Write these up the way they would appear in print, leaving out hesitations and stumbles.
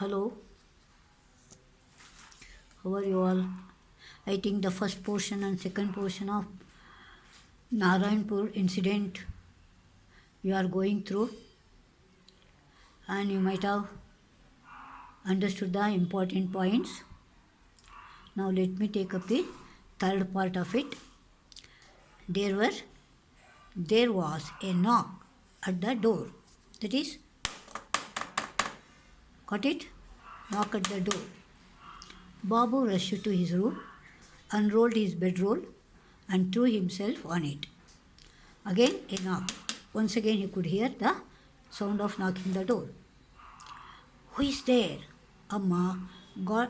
Hello, how are you all? I think the first portion and second portion of Narayanpur incident you are going through, and you might have understood the important points. Now, let me take up the third part of it. There were there was a knock at the door. That is, got it? Knock at the door. Babu rushed to his room, unrolled his bedroll, and threw himself on it. Again a knock. Once again he could hear the sound of knocking the door. Who is there? Amma got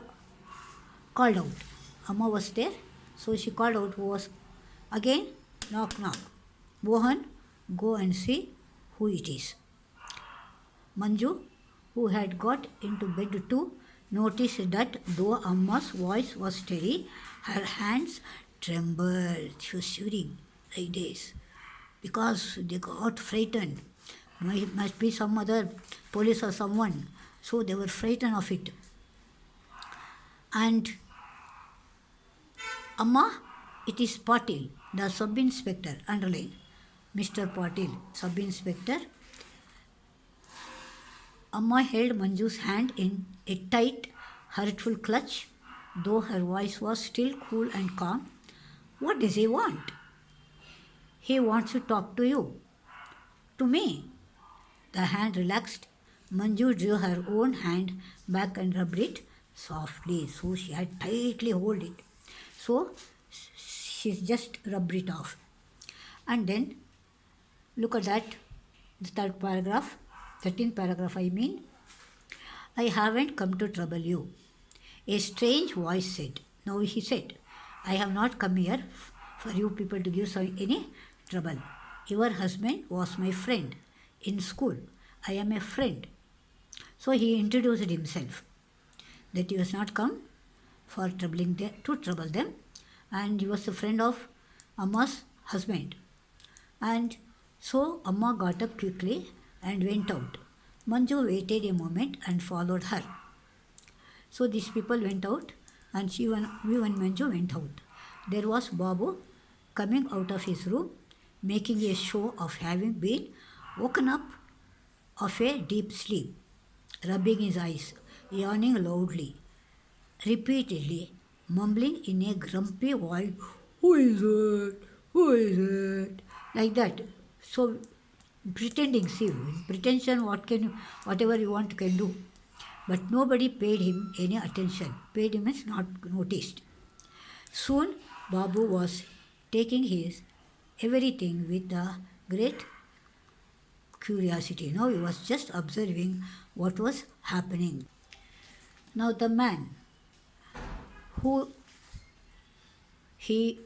called out. Amma was there, so she called out who was. Again, knock knock. Mohan, go and see who it is. Manju, who had got into bed too, noticed that though Amma's voice was steady, her hands trembled. She was shivering like this because they got frightened. Must be some other police or someone. So they were frightened of it. And Amma, it is Patil, the sub-inspector, underline. Mr. Patil, sub-inspector. Amma held Manju's hand in a tight, hurtful clutch, though her voice was still cool and calm. What does he want? He wants to talk to you. To me. The hand relaxed. Manju drew her own hand back and rubbed it softly, so she had tightly hold it. So she just rubbed it off. And then look at that, the third paragraph, 13th paragraph I mean. I haven't come to trouble you. A strange voice said. Now he said, I have not come here for you people to give any trouble. Your husband was my friend in school. I am a friend. So he introduced himself, that he was not come for to trouble them, and he was a friend of Amma's husband. And so Amma got up quickly and went out. Manju waited a moment and followed her. So these people went out, and we and Manju went out. There was Babu coming out of his room, making a show of having been woken up of a deep sleep, rubbing his eyes, yawning loudly, repeatedly, mumbling in a grumpy voice, Who is it? Who is it? Like that. So pretending, see, pretension, whatever you want can do. But nobody paid him any attention. Paid him is not noticed. Soon Babu was taking his everything with a great curiosity. Now he was just observing what was happening. Now the man who he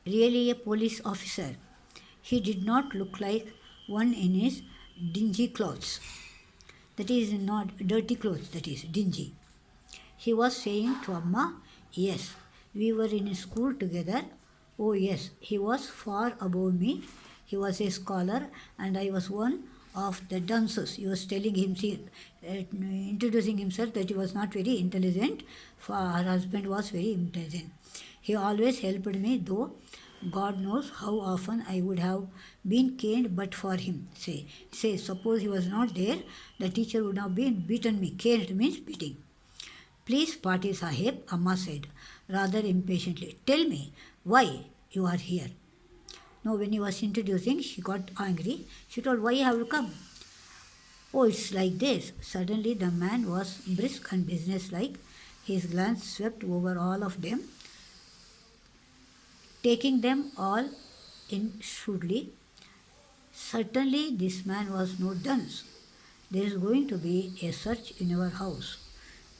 really a police officer, he did not look like one in his dingy clothes. That is not dirty clothes, that is dingy. He was saying to Amma, yes, we were in school together. Oh yes, he was far above me. He was a scholar and I was one of the dunces. He was telling him, introducing himself that he was not very intelligent, for her husband was very intelligent. He always helped me, though God knows how often I would have been caned but for him. Say, suppose he was not there, the teacher would have been beaten me. Caned means beating. Please, Patil Sahib, Amma said, rather impatiently. Tell me why you are here. Now, when he was introducing, she got angry. She told, Why have you come? Oh, it's like this. Suddenly, the man was brisk and businesslike. His glance swept over all of them, taking them all in shrewdly. Certainly, this man was no dunce. There is going to be a search in our house.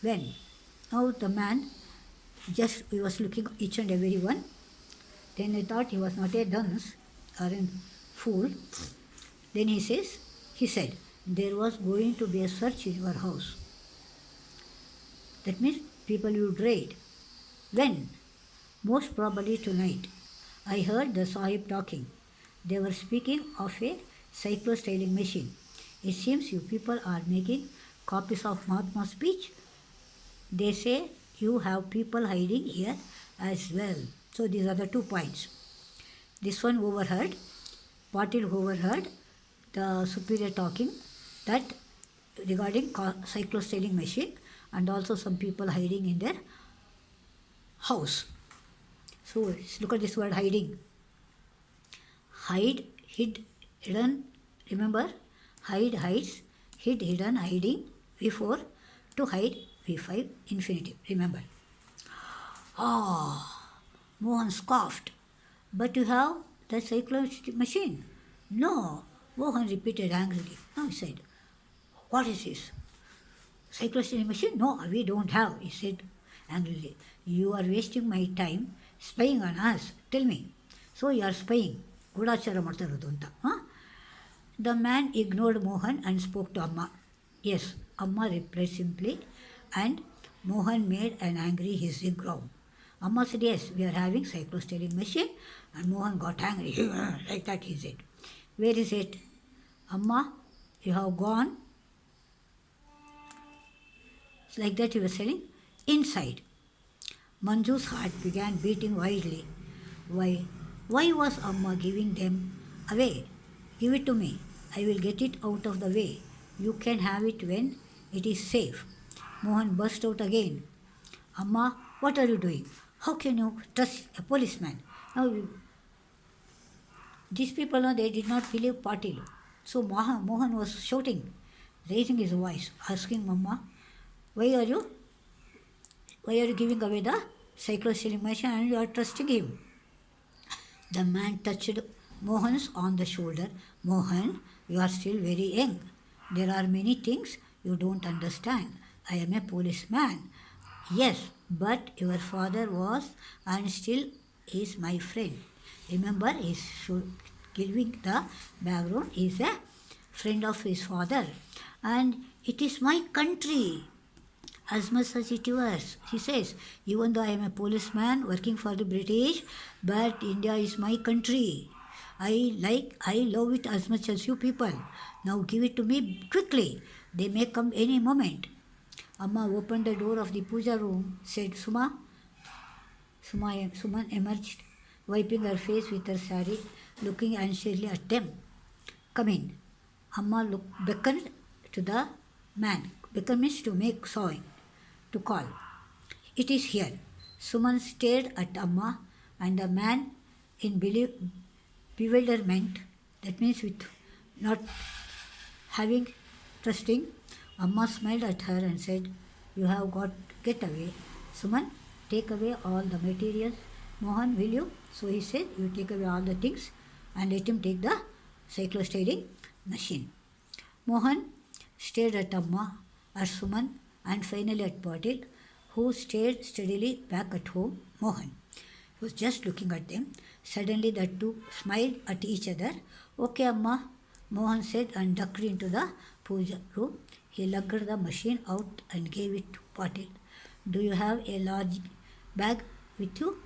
When? Now, the man he was looking each and every one. Then I thought he was not a dunce or a fool. Then he said, there was going to be a search in your house. That means people would raid. When? Most probably tonight. I heard the Sahib talking. They were speaking of a cyclo-styling machine. It seems you people are making copies of Mahatma's speech. They say you have people hiding here as well. So these are the 2 points. This one overheard, Patil overheard the superior talking that regarding cyclo-stealing machine, and also some people hiding in their house. So look at this word hiding. Hide, hid, hidden. Remember, hide, hides, hid, hidden, hiding. V4 to hide, V5 infinitive. Remember. Ah, Mohan scoffed. But you have the cyclone machine. No, Mohan repeated angrily. No, he said. What is this? Cyclone machine? No, we don't have, he said angrily. You are wasting my time spying on us. Tell me. So you are spying. ಗೂಢಾಚಾರ ಮಾಡ್ತಾ ಇರೋದು ಅಂತ. The man ignored Mohan and spoke to Amma. Yes, Amma replied simply, and Mohan made an angry hissing growl. Amma said, yes, we are having cyclo-stealing machine, and Mohan got angry. Like that he said. Where is it? Amma, you have gone. Like that he was saying, inside. Manju's heart began beating wildly. Why? Why was Amma giving them away? Give it to me. I will get it out of the way. You can have it when it is safe. Mohan burst out again. Amma, what are you doing? How can you trust a policeman? Now, these people, they did not believe Patil. So Mohan was shouting, raising his voice, asking Amma, why are you giving away the cyclo-stealing machine and you are trusting him? The man touched Mohan's on the shoulder. Mohan, you are still very young. There are many things you don't understand. I am a policeman. Yes, but your father was and still is my friend. Remember, he's giving the background. He is a friend of his father. And it is my country. As much as it was, he says, even though I am a policeman working for the British, but India is my country. I love it as much as you people. Now give it to me quickly. They may come any moment. Amma opened the door of the puja room, said, Suman emerged, wiping her face with her sari, looking anxiously at them. Come in. Amma beckoned to the man. Beckon means to make sawing. To call. It is here. Suman stared at Amma and the man in bewilderment, that means with not having trusting. Amma smiled at her and said, you have got get away. Suman, take away all the materials. Mohan, will you? So he said, you take away all the things and let him take the cyclo-stealing machine. Mohan stared at Amma, at Suman, and finally at Patil, who stared steadily back at home. Mohan. He was just looking at them. Suddenly the two smiled at each other. Okay, Amma, Mohan said and ducked into the puja room. He lugged the machine out and gave it to Patil. Do you have a large bag with you?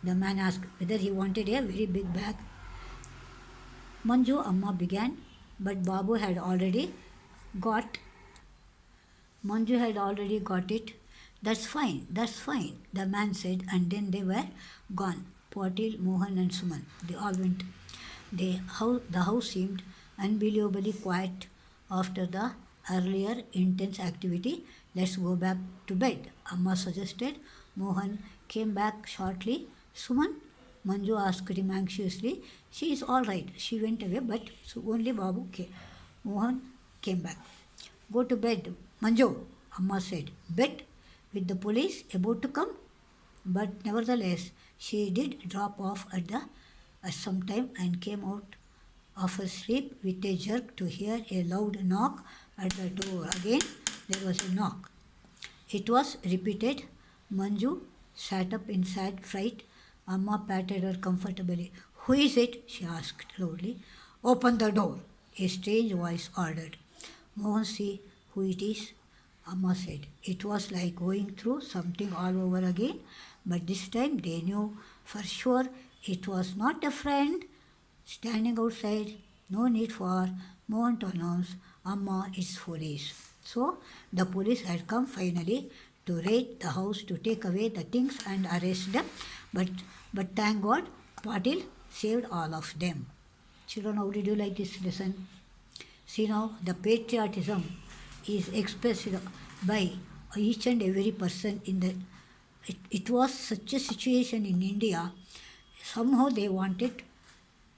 The man asked whether he wanted a very big bag. Manju, Amma began, but Babu had already got it. That's fine, the man said, and then they were gone. Patil, Mohan and Suman, they all went. The house seemed unbelievably quiet after the earlier intense activity. Let's go back to bed, Amma suggested. Mohan came back shortly. Suman? Manju asked him anxiously. She is all right. She went away, but only Babu came. Mohan came back. Go to bed, Manju, Amma said. Bed? With the police about to come? But nevertheless, she did drop off at some time and came out of her sleep with a jerk to hear a loud knock at the door. Again, there was a knock. It was repeated. Manju sat up in sad fright. Amma patted her comfortably. Who is it? She asked loudly. Open the door, a strange voice ordered. Mohan, see who it is, Amma said. It was like going through something all over again, but this time they knew for sure it was not a friend standing outside. No need for Mohan to announce, Amma, it's police. So the police had come finally to raid the house to take away the things and arrest them. But, but thank God, Patil saved all of them. Children, how did you like this lesson? See now, the patriotism is expressed by each and every person in the. It was such a situation in India. Somehow they wanted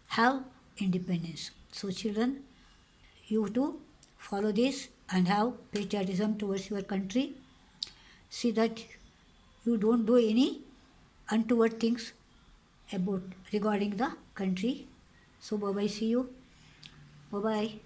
have independence. So children, you too follow this and have patriotism towards your country. See that you don't do any untoward things about regarding the country. So bye bye. See you. Bye bye.